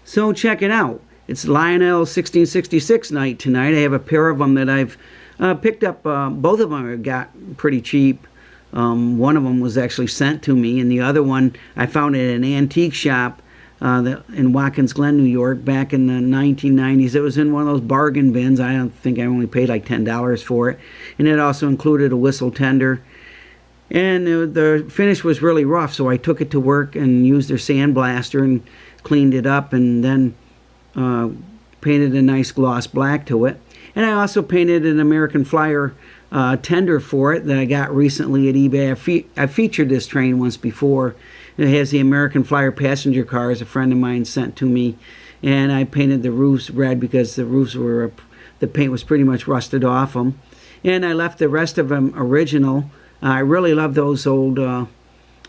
So check it out. It's Lionel 1666 night tonight. I have a pair of them that I've picked up. Both of them I got pretty cheap. One of them was actually sent to me, and the other one I found at an antique shop in Watkins Glen, New York, back in the 1990s. It was in one of those bargain bins. I don't think I only paid like $10 for it. And it also included a whistle tender. And the finish was really rough, so I took it to work and used their sandblaster and cleaned it up, and then painted a nice gloss black to it. And I also painted an American Flyer tender for it that I got recently at eBay. I featured this train once before. It has the American Flyer passenger cars a friend of mine sent to me, and I painted the roofs red because the paint was pretty much rusted off them. And I left the rest of them original. I really love those old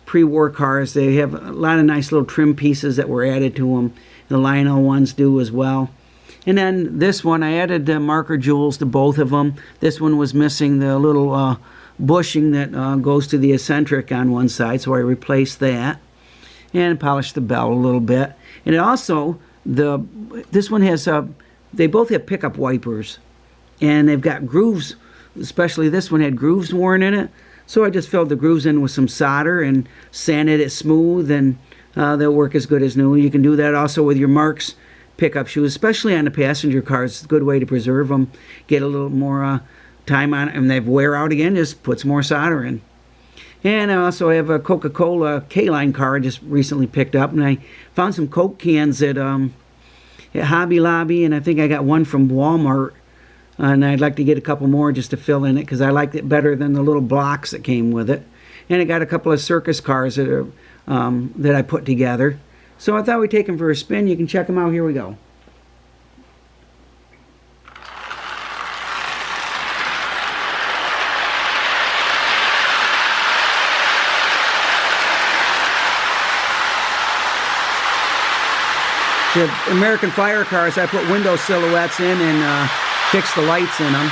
pre-war cars. They have a lot of nice little trim pieces that were added to them. The Lionel ones do as well. And then this one, I added marker jewels to both of them. This one was missing the little bushing that goes to the eccentric on one side, so I replaced that and polished the bell a little bit. And it also, this one has, they both have pickup wipers, and they've got grooves, especially this one had grooves worn in it. So I just filled the grooves in with some solder and sanded it smooth, and they'll work as good as new. You can do that also with your Marks pickup shoes, especially on the passenger cars. It's a good way to preserve them, get a little more time on it, and they wear out again, just put some more solder in. And I also have a Coca-Cola K-Line car I just recently picked up, and I found some Coke cans at Hobby Lobby, and I think I got one from Walmart, and I'd like to get a couple more just to fill in it because I liked it better than the little blocks that came with it. And I got a couple of circus cars that are that I put together. So I thought we'd take them for a spin. You can check them out. Here we go. The American Flyer cars, I put window silhouettes in and fixed the lights in them.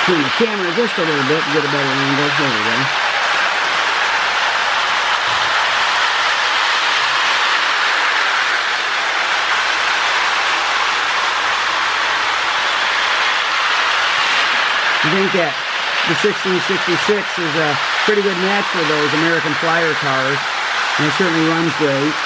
Turn the camera just a little bit to get a better angle. There we go. I think that the 1666 is a pretty good match for those American Flyer cars, and it certainly runs great.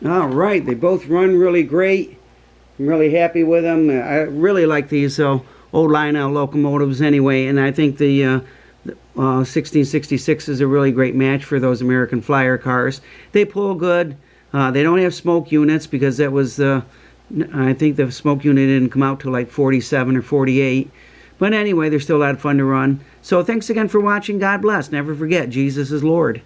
All right, they both run really great. I'm really happy with them. I really like these old Lionel locomotives anyway, and I think the 1666 is a really great match for those American Flyer cars. They pull good. They don't have smoke units because that was, I think the smoke unit didn't come out till like 47 or 48. But anyway, they're still a lot of fun to run. So thanks again for watching. God bless. Never forget, Jesus is Lord.